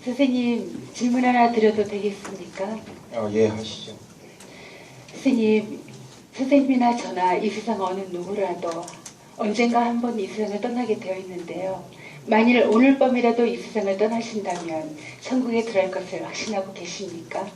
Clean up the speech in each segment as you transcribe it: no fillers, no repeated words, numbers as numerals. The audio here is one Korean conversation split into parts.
선생님, 질문 하나 드려도 되겠습니까? 예, 하시죠. 선생님, 선생님이나 저나 이 세상 어느 누구라도 언젠가 한 번 이 세상을 떠나게 되어 있는데요. 만일 오늘 밤이라도 이 세상을 떠나신다면 천국에 들어갈 것을 확신하고 계십니까?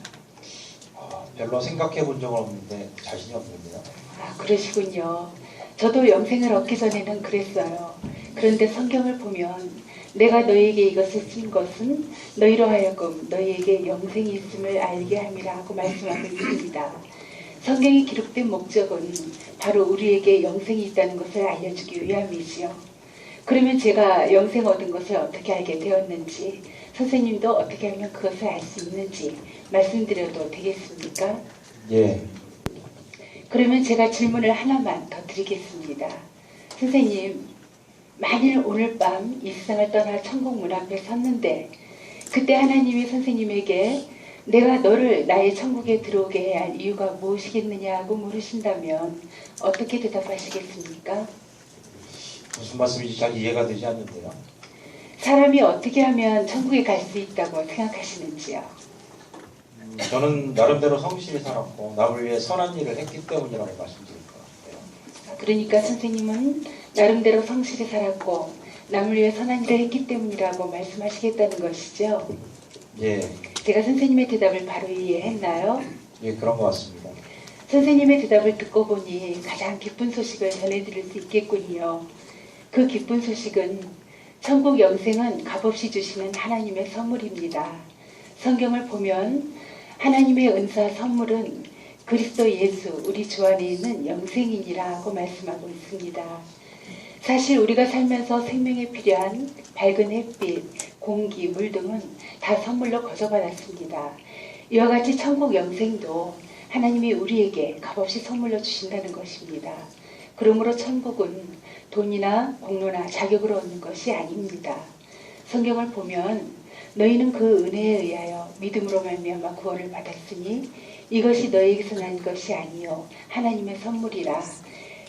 별로 생각해 본 적은 없는데 자신이 없는데요. 아, 그러시군요. 저도 영생을 얻기 전에는 그랬어요. 그런데 성경을 보면 내가 너희에게 이것을 쓴 것은 너희로 하여금 너희에게 영생이 있음을 알게 함이라 하고 말씀하고 있습니다. 성경이 기록된 목적은 바로 우리에게 영생이 있다는 것을 알려주기 위함이지요. 그러면 제가 영생 얻은 것을 어떻게 알게 되었는지, 선생님도 어떻게 하면 그것을 알 수 있는지 말씀드려도 되겠습니까? 예. 그러면 제가 질문을 하나만 더 드리겠습니다. 선생님, 만일 오늘 밤 이 세상을 떠나 천국 문 앞에 섰는데 그때 하나님이 선생님에게 내가 너를 나의 천국에 들어오게 해야 할 이유가 무엇이겠느냐고 물으신다면 어떻게 대답하시겠습니까? 무슨 말씀인지 잘 이해가 되지 않는데요. 사람이 어떻게 하면 천국에 갈 수 있다고 생각하시는지요? 저는 나름대로 성실히 살았고 남을 위해 선한 일을 했기 때문이라고 말씀드릴 것 같아요. 그러니까 선생님은 나름대로 성실히 살았고 남을 위해 선한 일을 했기 때문이라고 말씀하시겠다는 것이죠? 예. 제가 선생님의 대답을 바로 이해했나요? 예, 그런 것 같습니다. 선생님의 대답을 듣고 보니 가장 기쁜 소식을 전해드릴 수 있겠군요. 그 기쁜 소식은 천국 영생은 값없이 주시는 하나님의 선물입니다. 성경을 보면 하나님의 은사 선물은 그리스도 예수 우리 주 안에 있는 영생이니라고 말씀하고 있습니다. 사실 우리가 살면서 생명에 필요한 밝은 햇빛, 공기, 물 등은 다 선물로 거저받았습니다. 이와 같이 천국 영생도 하나님이 우리에게 값없이 선물로 주신다는 것입니다. 그러므로 천국은 돈이나 공로나 자격으로 얻는 것이 아닙니다. 성경을 보면 너희는 그 은혜에 의하여 믿음으로 말미암아 구원을 받았으니 이것이 너희에게서 난 것이 아니요 하나님의 선물이라.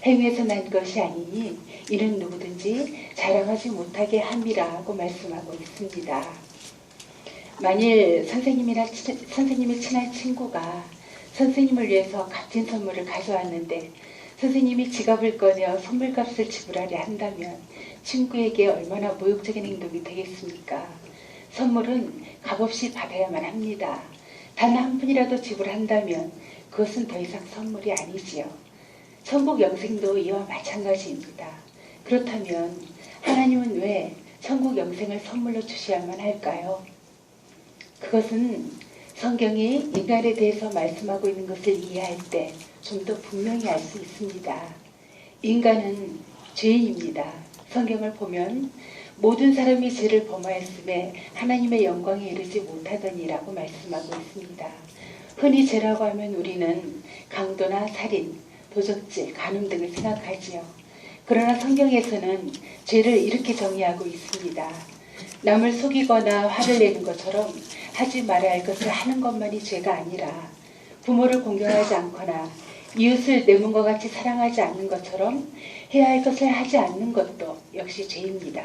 행위에서 난 것이 아니니 이는 누구든지 자랑하지 못하게 함이라고 말씀하고 있습니다. 만일 선생님의 친한 친구가 선생님을 위해서 값진 선물을 가져왔는데 선생님이 지갑을 꺼내 선물값을 지불하려 한다면 친구에게 얼마나 모욕적인 행동이 되겠습니까? 선물은 값없이 받아야만 합니다. 단 한 푼이라도 지불한다면 그것은 더 이상 선물이 아니지요. 천국 영생도 이와 마찬가지입니다. 그렇다면 하나님은 왜 천국 영생을 선물로 주셔야만 할까요? 그것은 성경이 인간에 대해서 말씀하고 있는 것을 이해할 때 좀 더 분명히 알 수 있습니다. 인간은 죄인입니다. 성경을 보면 모든 사람이 죄를 범하였음에 하나님의 영광에 이르지 못하더니라고 말씀하고 있습니다. 흔히 죄라고 하면 우리는 강도나 살인, 도적질, 간음 등을 생각하지요. 그러나 성경에서는 죄를 이렇게 정의하고 있습니다. 남을 속이거나 화를 내는 것처럼 하지 말아야 할 것을 하는 것만이 죄가 아니라 부모를 공경하지 않거나 이웃을 내 몸과 같이 사랑하지 않는 것처럼 해야 할 것을 하지 않는 것도 역시 죄입니다.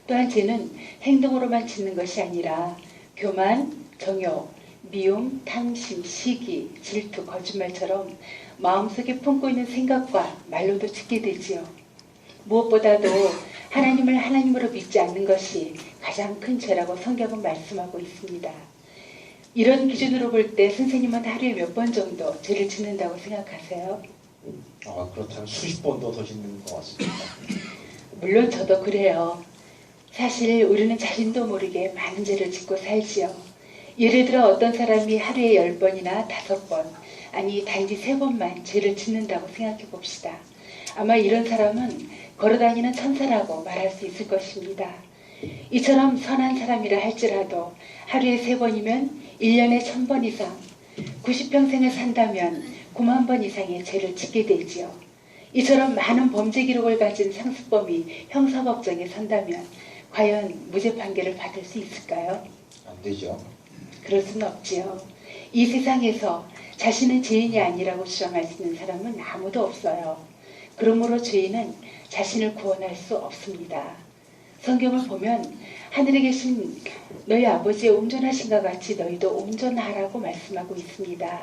또한 죄는 행동으로만 짓는 것이 아니라 교만, 정욕, 미움, 탐심, 시기, 질투, 거짓말처럼 마음속에 품고 있는 생각과 말로도 짓게 되지요. 무엇보다도 하나님을 하나님으로 믿지 않는 것이 가장 큰 죄라고 성경은 말씀하고 있습니다. 이런 기준으로 볼 때 선생님은 하루에 몇 번 정도 죄를 짓는다고 생각하세요? 그렇다면 수십 번도 더 짓는 것 같습니다. 물론 저도 그래요. 사실 우리는 자신도 모르게 많은 죄를 짓고 살지요. 예를 들어 어떤 사람이 하루에 10번이나 5번, 아니 단지 3번만 죄를 짓는다고 생각해 봅시다. 아마 이런 사람은 걸어다니는 천사라고 말할 수 있을 것입니다. 이처럼 선한 사람이라 할지라도 하루에 3번이면 1년에 1000번 이상, 90평생을 산다면 9만 번 이상의 죄를 짓게 되지요. 이처럼 많은 범죄 기록을 가진 상습범이 형사법정에 선다면 과연 무죄 판결을 받을 수 있을까요? 안 되죠. 그럴 수는 없지요. 이 세상에서 자신은 죄인이 아니라고 주장할 수 있는 사람은 아무도 없어요. 그러므로 죄인은 자신을 구원할 수 없습니다. 성경을 보면 하늘에 계신 너희 아버지의 온전하신가 같이 너희도 온전하라고 말씀하고 있습니다.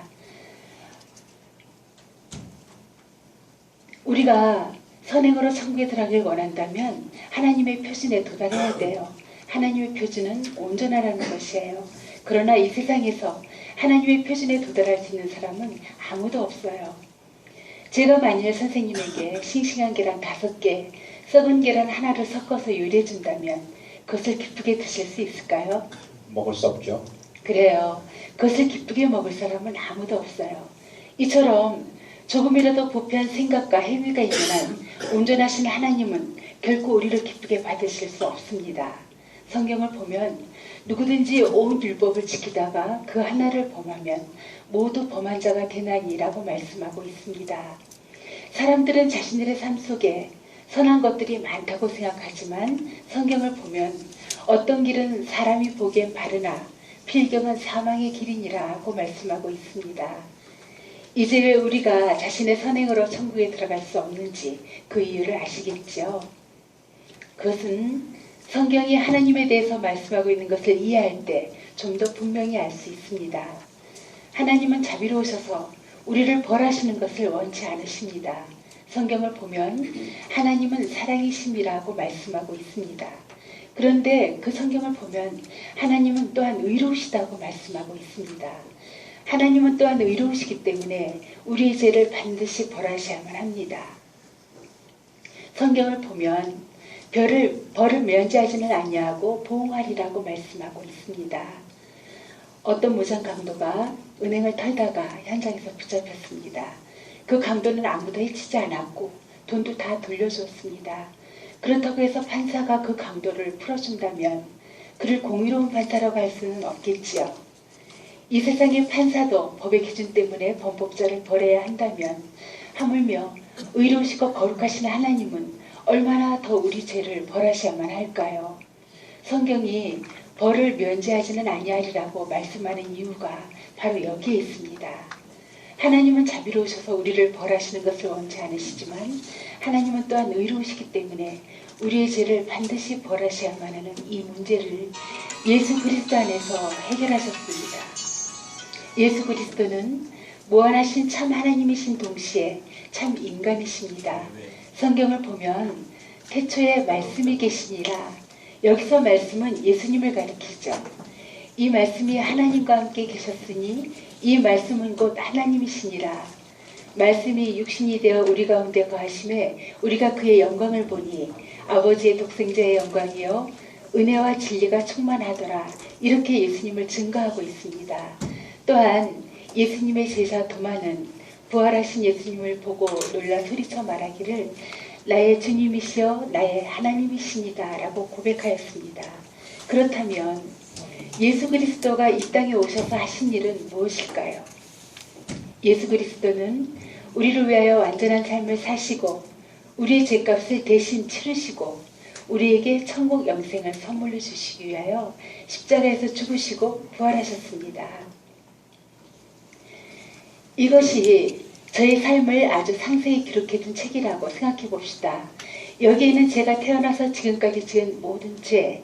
우리가 선행으로 천국에 들어가길 원한다면 하나님의 표준에 도달해야 돼요. 하나님의 표준은 온전하라는 것이에요. 그러나 이 세상에서 하나님의 표준에 도달할 수 있는 사람은 아무도 없어요. 제가 만일 선생님에게 싱싱한 계란 5개, 썩은 계란 하나를 섞어서 요리해 준다면 그것을 기쁘게 드실 수 있을까요? 먹을 수 없죠. 그래요. 그것을 기쁘게 먹을 사람은 아무도 없어요. 이처럼 조금이라도 부패한 생각과 행위가 있는 한 온전하신 하나님은 결코 우리를 기쁘게 받으실 수 없습니다. 성경을 보면 누구든지 온 율법을 지키다가 그 하나를 범하면 모두 범한 자가 되나니라고 말씀하고 있습니다. 사람들은 자신들의 삶 속에 선한 것들이 많다고 생각하지만 성경을 보면 어떤 길은 사람이 보기엔 바르나 필경은 사망의 길이니라고 말씀하고 있습니다. 이제 왜 우리가 자신의 선행으로 천국에 들어갈 수 없는지 그 이유를 아시겠죠? 그것은 성경이 하나님에 대해서 말씀하고 있는 것을 이해할 때 좀 더 분명히 알 수 있습니다. 하나님은 자비로우셔서 우리를 벌하시는 것을 원치 않으십니다. 성경을 보면 하나님은 사랑이심이라고 말씀하고 있습니다. 그런데 그 성경을 보면 하나님은 또한 의로우시다고 말씀하고 있습니다. 하나님은 또한 의로우시기 때문에 우리의 죄를 반드시 벌하셔야만 합니다. 성경을 보면 벌을 면제하지는 아니하고 보응하리라고 말씀하고 있습니다. 어떤 무장 강도가 은행을 털다가 현장에서 붙잡혔습니다. 그 강도는 아무도 해치지 않았고 돈도 다 돌려줬습니다. 그렇다고 해서 판사가 그 강도를 풀어준다면 그를 공의로운 판사라고 할 수는 없겠지요. 이 세상의 판사도 법의 기준 때문에 범법자를 벌해야 한다면 하물며 의로우시고 거룩하신 하나님은 얼마나 더 우리 죄를 벌하셔야만 할까요? 성경이 벌을 면제하지는 아니하리라고 말씀하는 이유가 바로 여기에 있습니다. 하나님은 자비로우셔서 우리를 벌하시는 것을 원치 않으시지만 하나님은 또한 의로우시기 때문에 우리의 죄를 반드시 벌하셔야만 하는 이 문제를 예수 그리스도 안에서 해결하셨습니다. 예수 그리스도는 무한하신 참 하나님이신 동시에 참 인간이십니다. 성경을 보면 태초에 말씀이 계시니라. 여기서 말씀은 예수님을 가리키죠. 이 말씀이 하나님과 함께 계셨으니 이 말씀은 곧 하나님이시니라. 말씀이 육신이 되어 우리 가운데 거하심에 우리가 그의 영광을 보니 아버지의 독생자의 영광이요 은혜와 진리가 충만하더라. 이렇게 예수님을 증거하고 있습니다. 또한 예수님의 제자 도마는 부활하신 예수님을 보고 놀라 소리쳐 말하기를 나의 주님이시여 나의 하나님이시니다 라고 고백하였습니다. 그렇다면 예수 그리스도가 이 땅에 오셔서 하신 일은 무엇일까요? 예수 그리스도는 우리를 위하여 완전한 삶을 사시고 우리의 죄값을 대신 치르시고 우리에게 천국 영생을 선물로 주시기 위하여 십자가에서 죽으시고 부활하셨습니다. 이것이 저의 삶을 아주 상세히 기록해둔 책이라고 생각해 봅시다. 여기에는 제가 태어나서 지금까지 지은 모든 죄,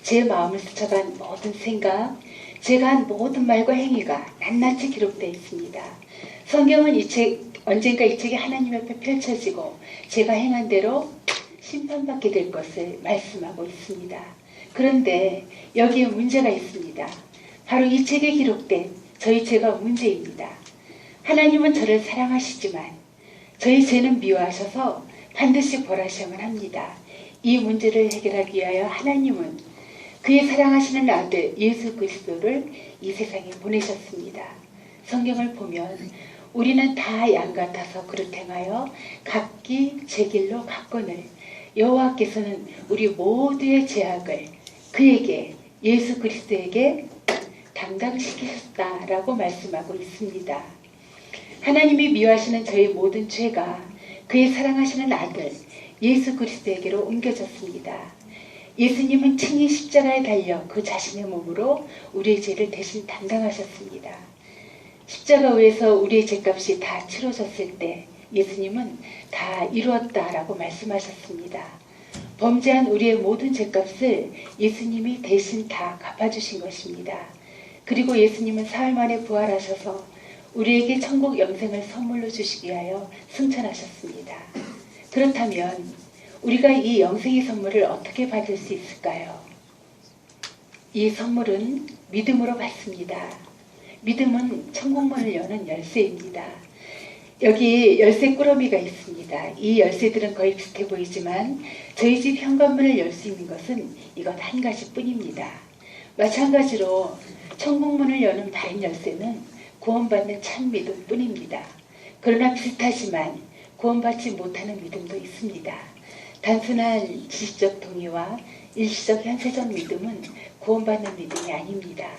제 마음을 스쳐간 모든 생각, 제가 한 모든 말과 행위가 낱낱이 기록되어 있습니다. 성경은 언젠가 이 책이 하나님 앞에 펼쳐지고 제가 행한 대로 심판받게 될 것을 말씀하고 있습니다. 그런데 여기에 문제가 있습니다. 바로 이 책에 기록된 저희 죄가 문제입니다. 하나님은 저를 사랑하시지만 저희 죄는 미워하셔서 반드시 벌하셔야만 합니다. 이 문제를 해결하기 위하여 하나님은 그의 사랑하시는 아들 예수 그리스도를 이 세상에 보내셨습니다. 성경을 보면 우리는 다 양 같아서 그릇 행하여 각기 제 길로 갔거늘 여호와께서는 우리 모두의 죄악을 그에게 예수 그리스도에게 담당시키셨다라고 말씀하고 있습니다. 하나님이 미워하시는 저희 모든 죄가 그의 사랑하시는 아들 예수 그리스도에게로 옮겨졌습니다. 예수님은 친히 십자가에 달려 그 자신의 몸으로 우리의 죄를 대신 담당하셨습니다. 십자가 위에서 우리의 죄값이 다 치러졌을 때 예수님은 다 이루었다라고 말씀하셨습니다. 범죄한 우리의 모든 죄값을 예수님이 대신 다 갚아주신 것입니다. 그리고 예수님은 사흘 만에 부활하셔서 우리에게 천국 영생을 선물로 주시기 위하여 승천하셨습니다. 그렇다면 우리가 이 영생의 선물을 어떻게 받을 수 있을까요? 이 선물은 믿음으로 받습니다. 믿음은 천국문을 여는 열쇠입니다. 여기 열쇠 꾸러미가 있습니다. 이 열쇠들은 거의 비슷해 보이지만 저희 집 현관문을 열 수 있는 것은 이것 한 가지뿐입니다. 마찬가지로 천국문을 여는 다른 열쇠는 구원받는 참 믿음뿐입니다. 그러나 비슷하지만 구원받지 못하는 믿음도 있습니다. 단순한 지식적 동의와 일시적 현세적 믿음은 구원받는 믿음이 아닙니다.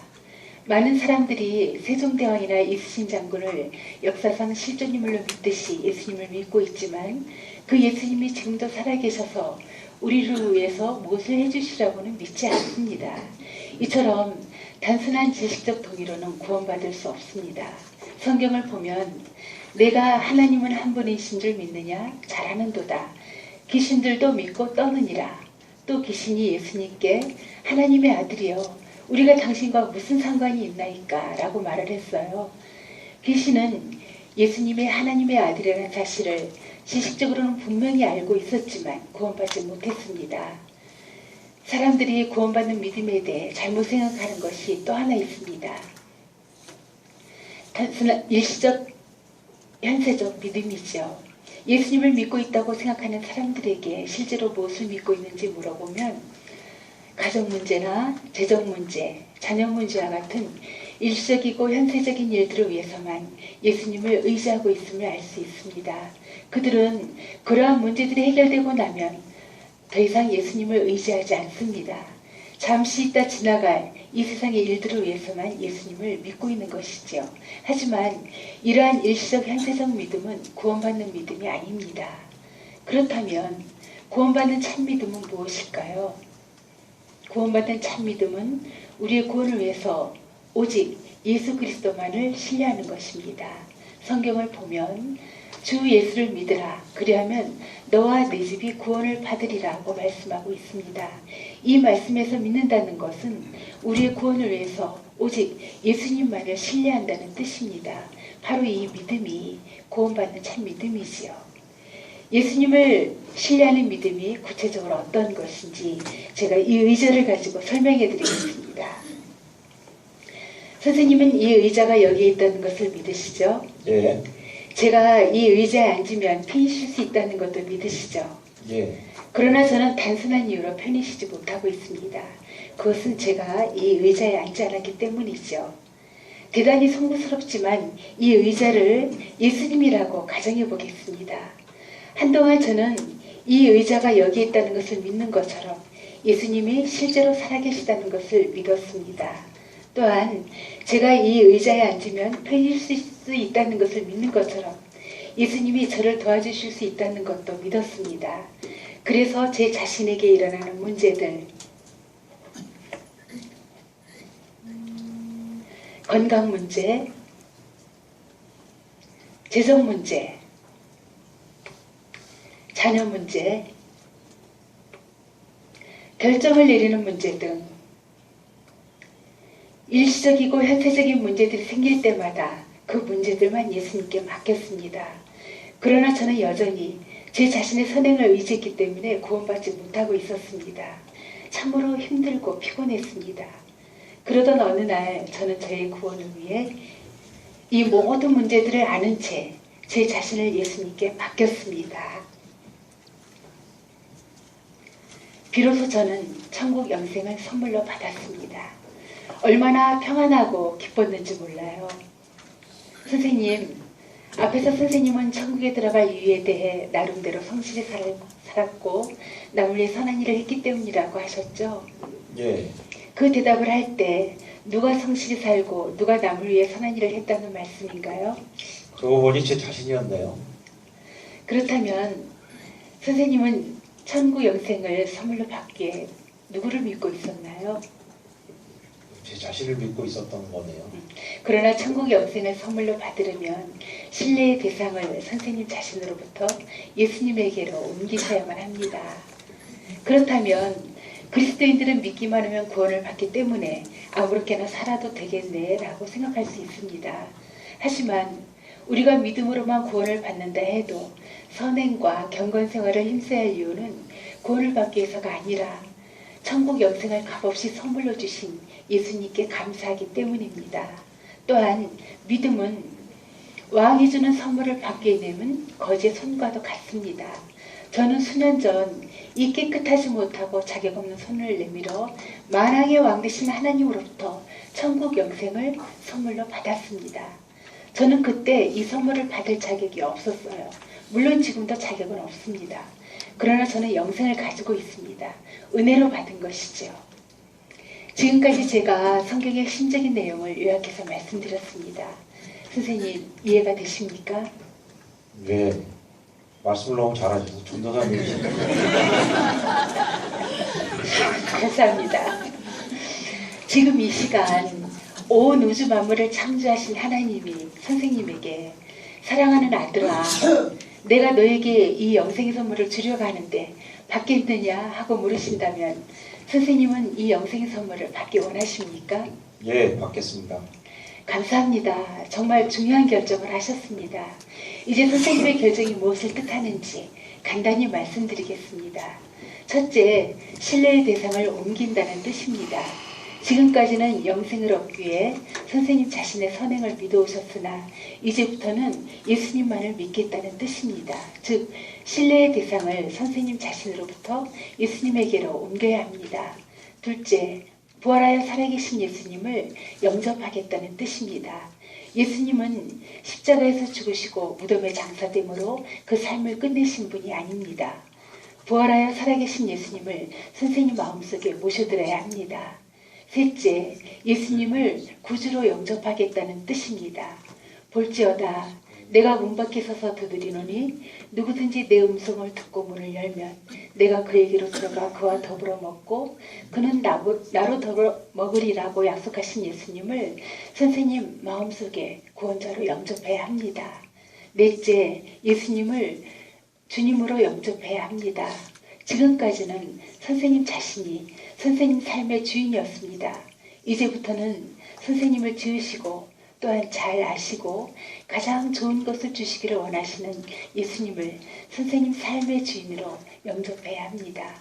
많은 사람들이 세종대왕이나 이순신 장군을 역사상 실존인물로 믿듯이 예수님을 믿고 있지만 그 예수님이 지금도 살아계셔서 우리를 위해서 무엇을 해주시라고는 믿지 않습니다. 이처럼 단순한 지식적 동의로는 구원받을 수 없습니다. 성경을 보면 내가 하나님은 한 분이신 줄 믿느냐? 잘하는도다. 귀신들도 믿고 떠느니라. 또 귀신이 예수님께 하나님의 아들이여 우리가 당신과 무슨 상관이 있나이까? 라고 말을 했어요. 귀신은 예수님의 하나님의 아들이라는 사실을 지식적으로는 분명히 알고 있었지만 구원받지 못했습니다. 사람들이 구원받는 믿음에 대해 잘못 생각하는 것이 또 하나 있습니다. 단순한 일시적 현세적 믿음이죠. 예수님을 믿고 있다고 생각하는 사람들에게 실제로 무엇을 믿고 있는지 물어보면 가정 문제나 재정 문제, 자녀 문제와 같은 일시적이고 현세적인 일들을 위해서만 예수님을 의지하고 있음을 알 수 있습니다. 그들은 그러한 문제들이 해결되고 나면 더 이상 예수님을 의지하지 않습니다. 잠시 있다 지나갈 이 세상의 일들을 위해서만 예수님을 믿고 있는 것이죠. 하지만 이러한 일시적 현세적 믿음은 구원받는 믿음이 아닙니다. 그렇다면 구원받는 참 믿음은 무엇일까요? 구원받는 참 믿음은 우리의 구원을 위해서 오직 예수 그리스도만을 신뢰하는 것입니다. 성경을 보면 주 예수를 믿으라. 그리하면 너와 네 집이 구원을 받으리라고 말씀하고 있습니다. 이 말씀에서 믿는다는 것은 우리의 구원을 위해서 오직 예수님만을 신뢰한다는 뜻입니다. 바로 이 믿음이 구원받는 참 믿음이지요. 예수님을 신뢰하는 믿음이 구체적으로 어떤 것인지 제가 이 의자를 가지고 설명해 드리겠습니다. 선생님은 이 의자가 여기에 있다는 것을 믿으시죠? 예. 제가 이 의자에 앉으면 편히 쉴 수 있다는 것도 믿으시죠? 예. 그러나 저는 단순한 이유로 편히 쉬지 못하고 있습니다. 그것은 제가 이 의자에 앉지 않았기 때문이죠. 대단히 송구스럽지만 이 의자를 예수님이라고 가정해 보겠습니다. 한동안 저는 이 의자가 여기 있다는 것을 믿는 것처럼 예수님이 실제로 살아계시다는 것을 믿었습니다. 또한 제가 이 의자에 앉으면 편히 쉴 수 있다는 것을 믿는 것처럼 예수님이 저를 도와주실 수 있다는 것도 믿었습니다. 그래서 제 자신에게 일어나는 문제들, 건강 문제, 재정 문제, 자녀 문제, 결정을 내리는 문제 등 일시적이고 현세적인 문제들이 생길 때마다 그 문제들만 예수님께 맡겼습니다. 그러나 저는 여전히 제 자신의 선행을 의지했기 때문에 구원받지 못하고 있었습니다. 참으로 힘들고 피곤했습니다. 그러던 어느 날 저는 저의 구원을 위해 이 모든 문제들을 아는 채 제 자신을 예수님께 맡겼습니다. 비로소 저는 천국 영생을 선물로 받았습니다. 얼마나 평안하고 기뻤는지 몰라요. 선생님, 앞에서 선생님은 천국에 들어갈 이유에 대해 나름대로 성실히 살았고 남을 위해 선한 일을 했기 때문이라고 하셨죠? 예. 그 대답을 할 때 누가 성실히 살고 누가 남을 위해 선한 일을 했다는 말씀인가요? 그러고 보니 제 자신이었네요. 그렇다면 선생님은 천국 영생을 선물로 받기에 누구를 믿고 있었나요? 제 자신을 믿고 있었던 거네요. 그러나 천국 영생을 선물로 받으려면 신뢰의 대상을 선생님 자신으로부터 예수님에게로 옮기셔야만 합니다. 그렇다면 그리스도인들은 믿기만 하면 구원을 받기 때문에 아무렇게나 살아도 되겠네라고 생각할 수 있습니다. 하지만 우리가 믿음으로만 구원을 받는다 해도 선행과 경건 생활을 힘써야 할 이유는 구원을 받기 위해서가 아니라 천국 영생을 값없이 선물로 주신 예수님께 감사하기 때문입니다. 또한 믿음은 왕이 주는 선물을 받게 되면 거지의 손과도 같습니다. 저는 수년 전 이 깨끗하지 못하고 자격 없는 손을 내밀어 만왕의 왕 되신 하나님으로부터 천국 영생을 선물로 받았습니다. 저는 그때 이 선물을 받을 자격이 없었어요. 물론 지금도 자격은 없습니다. 그러나 저는 영생을 가지고 있습니다. 은혜로 받은 것이죠. 지금까지 제가 성경의 핵심적인 내용을 요약해서 말씀드렸습니다. 선생님 이해가 되십니까? 네. 말씀을 너무 잘하셔서 전도사님이십니다. 감사합니다. 지금 이 시간 온 우주 만물을 창조하신 하나님이 선생님에게 사랑하는 아들아, 내가 너에게 이 영생의 선물을 주려고 하는데 받겠느냐 하고 물으신다면 선생님은 이 영생의 선물을 받기 원하십니까? 예, 받겠습니다. 감사합니다. 정말 중요한 결정을 하셨습니다. 이제 선생님의 결정이 무엇을 뜻하는지 간단히 말씀드리겠습니다. 첫째, 신뢰의 대상을 옮긴다는 뜻입니다. 지금까지는 영생을 얻기 위해 선생님 자신의 선행을 믿어오셨으나 이제부터는 예수님만을 믿겠다는 뜻입니다. 즉, 신뢰의 대상을 선생님 자신으로부터 예수님에게로 옮겨야 합니다. 둘째, 부활하여 살아계신 예수님을 영접하겠다는 뜻입니다. 예수님은 십자가에서 죽으시고 무덤에 장사됨으로 그 삶을 끝내신 분이 아닙니다. 부활하여 살아계신 예수님을 선생님 마음속에 모셔들어야 합니다. 셋째, 예수님을 구주로 영접하겠다는 뜻입니다. 볼지어다 내가 문 밖에 서서 두드리노니 누구든지 내 음성을 듣고 문을 열면 내가 그에게로 들어가 그와 더불어 먹고 그는 나로 더불어 먹으리라고 약속하신 예수님을 선생님 마음속에 구원자로 영접해야 합니다. 넷째, 예수님을 주님으로 영접해야 합니다. 지금까지는 선생님 자신이 선생님 삶의 주인이었습니다. 이제부터는 선생님을 지으시고 또한 잘 아시고 가장 좋은 것을 주시기를 원하시는 예수님을 선생님 삶의 주인으로 영접해야 합니다.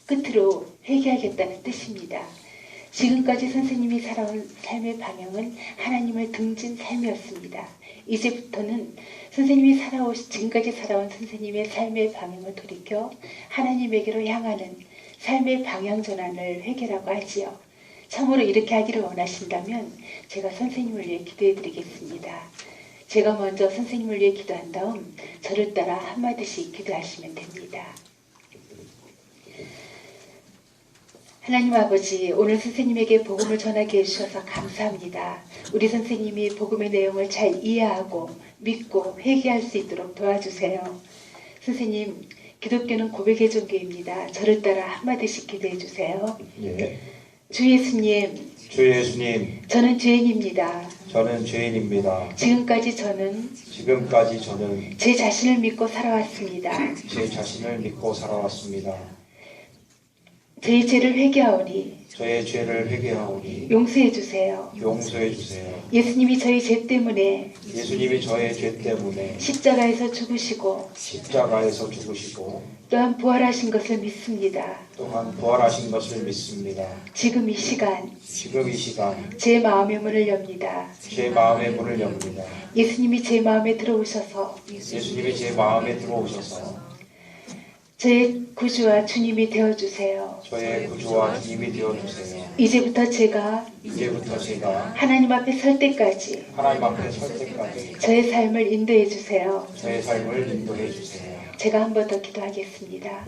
끝으로 회개하겠다는 뜻입니다. 지금까지 선생님이 살아온 삶의 방향은 하나님을 등진 삶이었습니다. 이제부터는 선생님이 지금까지 살아온 선생님의 삶의 방향을 돌이켜 하나님에게로 향하는 삶의 방향 전환을 회개라고 하지요. 참으로 이렇게 하기를 원하신다면 제가 선생님을 위해 기도해 드리겠습니다. 제가 먼저 선생님을 위해 기도한 다음 저를 따라 한마디씩 기도하시면 됩니다. 하나님 아버지, 오늘 선생님에게 복음을 전하게 해주셔서 감사합니다. 우리 선생님이 복음의 내용을 잘 이해하고 믿고 회개할 수 있도록 도와주세요. 선생님, 기독교는 고백의 종교입니다. 저를 따라 한마디씩 기도해 주세요. 예. 주 예수님, 저는 죄인입니다. 저는 죄인입니다. 지금까지 저는 제 자신을 믿고 살아왔습니다. 저의 죄를 회개하오니 용서해 주세요. 예수님이 저희 죄 때문에 십자가에서 죽으시고 또한 부활하신 것을 믿습니다. 지금 이 시간 제 마음의 문을 엽니다. 예수님이 제 마음에 들어오셔서 저의 구주와 주님이 되어주세요. 이제부터 제가 하나님 앞에 설 때까지 저의 삶을 인도해 주세요. 제가 한 번 더 기도하겠습니다.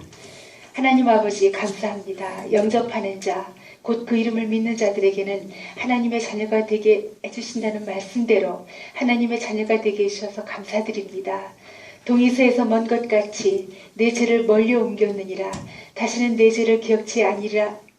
하나님 아버지 감사합니다. 영접하는 자, 곧 그 이름을 믿는 자들에게는 하나님의 자녀가 되게 해주신다는 말씀대로 하나님의 자녀가 되게 해주셔서 감사드립니다. 동이서에서 먼 것 같이 내 죄를 멀리 옮겼느니라. 다시는 내 죄를 기억치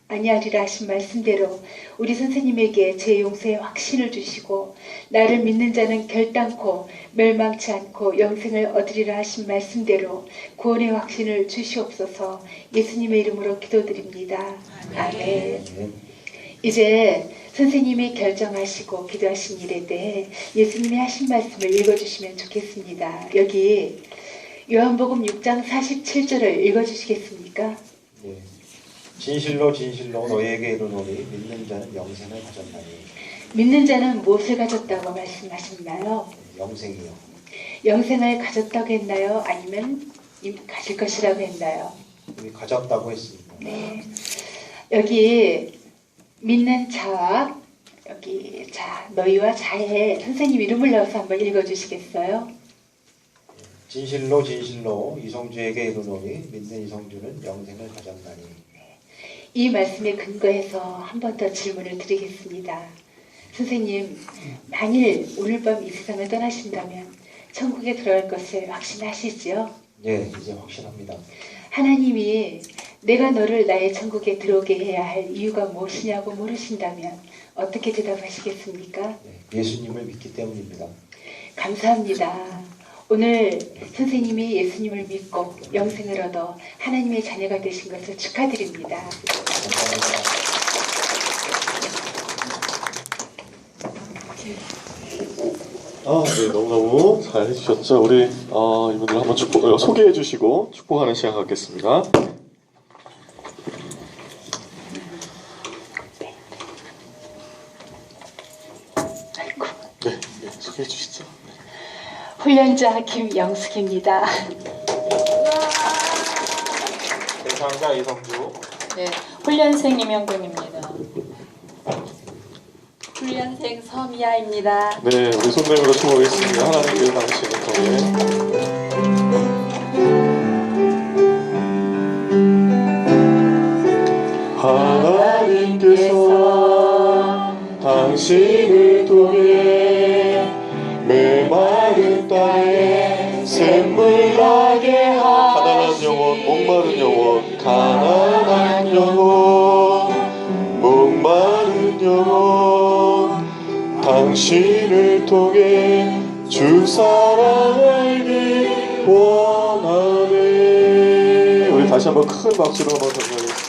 아니하리라 하신 말씀대로 우리 선생님에게 제 용서의 확신을 주시고 나를 믿는 자는 결단코 멸망치 않고 영생을 얻으리라 하신 말씀대로 구원의 확신을 주시옵소서. 예수님의 이름으로 기도드립니다. 아멘. 네. 이제 선생님이 결정하시고 기도하신 일에 대해 예수님이 하신 말씀을 읽어주시면 좋겠습니다. 여기 요한복음 6장 47절을 읽어주시겠습니까? 네. 진실로 진실로 너희에게 이르노니 믿는 자는 영생을 가졌나니. 믿는 자는 무엇을 가졌다고 말씀하셨나요? 영생이요. 영생을 가졌다고 했나요? 아니면 이미 가질 것이라고 했나요? 이미 가졌다고 했습니다. 네. 여기 믿는 자와 여기 자 너희와 자에 선생님 이름을 넣어서 한번 읽어주시겠어요? 진실로 진실로 이성주에게 이르노니 믿는 이성주는 영생을 가졌나니. 이 말씀에 근거해서 한 번 더 질문을 드리겠습니다. 선생님, 만일 오늘 밤 이 세상을 떠나신다면 천국에 들어갈 것을 확신하시지요? 네, 이제 확실합니다. 하나님이 내가 너를 나의 천국에 들어오게 해야 할 이유가 무엇이냐고 물으신다면 어떻게 대답하시겠습니까? 네, 예수님을 믿기 때문입니다. 감사합니다. 오늘 선생님이 예수님을 믿고 영생을 얻어 하나님의 자녀가 되신 것을 축하드립니다. 감사합니다. 네, 너무너무 잘 해주셨죠. 우리 이분들 한번 소개해 주시고 축복하는 시간 갖겠습니다. 네, 소개해 주시죠. 훈련자 김영숙입니다. 대상자 이성주. 네, 훈련생 임영근입니다. 훈련생 서미아입니다. 네, 우리 손님으로 축복하겠습니다. 하나님께서 당신을 통해 하나님께서 당신을 통해 메마른 땅에 샘물 나게 가난한 영혼, 목마른 영혼, 가난한 영혼, 목마른 영혼, 당신을 통해 주 사랑 알기 원하네. 우리 다시 한번 큰 박수로 한번 감사하겠습니다.